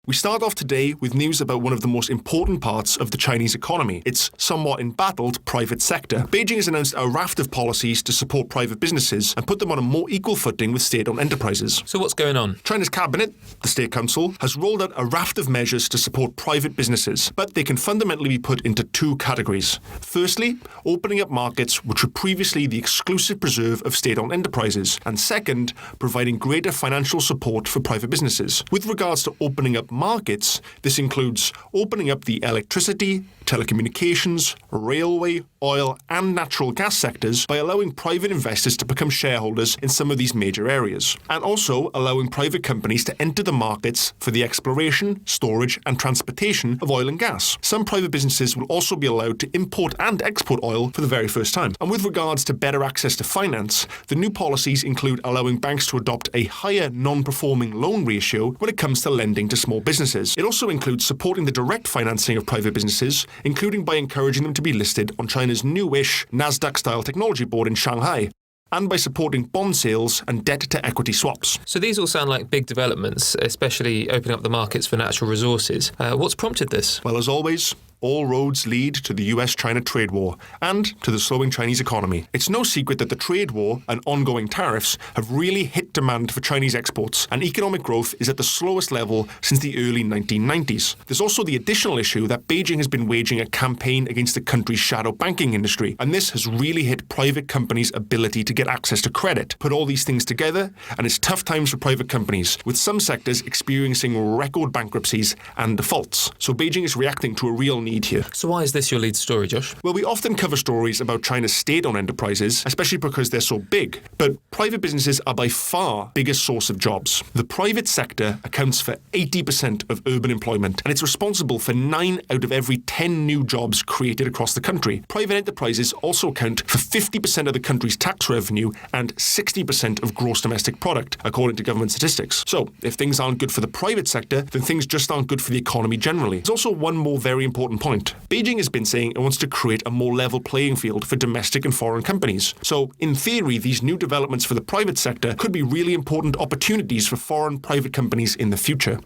We start off today with news about one of the most important parts of the Chinese economy, its somewhat embattled private sector. Beijing has announced a raft of policies to support private businesses and put them on a more equal footing with state-owned enterprises. So what's going on? China's cabinet, the State Council, has rolled out a raft of measures to support private businesses, but they can fundamentally be put into two categories. Firstly, opening up markets which were previously the exclusive preserve of state-owned enterprises, and second, providing greater financial support for private businesses. With regards to opening up markets, this includes opening up the electricity, telecommunications, railway, oil and natural gas sectors by allowing private investors to become shareholders in some of these major areas, and also allowing private companies to enter the markets for the exploration, storage and transportation of oil and gas. Some private businesses will also be allowed to import and export oil for the very first time. And with regards to better access to finance, the new policies include allowing banks to adopt a higher non-performing loan ratio when it comes to lending to small businesses. It also includes supporting the direct financing of private businesses, including by encouraging them to be listed on China's newish Nasdaq-style technology board in Shanghai, and by supporting bond sales and debt-to-equity swaps. So these all sound like big developments, especially opening up the markets for natural resources. What's prompted this? Well, as always, all roads lead to the US-China trade war and to the slowing Chinese economy. It's no secret that the trade war and ongoing tariffs have really hit demand for Chinese exports, and economic growth is at the slowest level since the early 1990s. There's also the additional issue that Beijing has been waging a campaign against the country's shadow banking industry, and this has really hit private companies' ability to get access to credit. Put all these things together, and it's tough times for private companies, with some sectors experiencing record bankruptcies and defaults. So Beijing is reacting to a real need here. So why is this your lead story, Josh? Well, we often cover stories about China's state-owned enterprises, especially because they're so big. But private businesses are by far the biggest source of jobs. The private sector accounts for 80% of urban employment, and it's responsible for 9 out of every 10 new jobs created across the country. Private enterprises also account for 50% of the country's tax revenue and 60% of gross domestic product, according to government statistics. So, if things aren't good for the private sector, then things just aren't good for the economy generally. There's also one more very important point. Beijing has been saying it wants to create a more level playing field for domestic and foreign companies. So, in theory, these new developments for the private sector could be really important opportunities for foreign private companies in the future.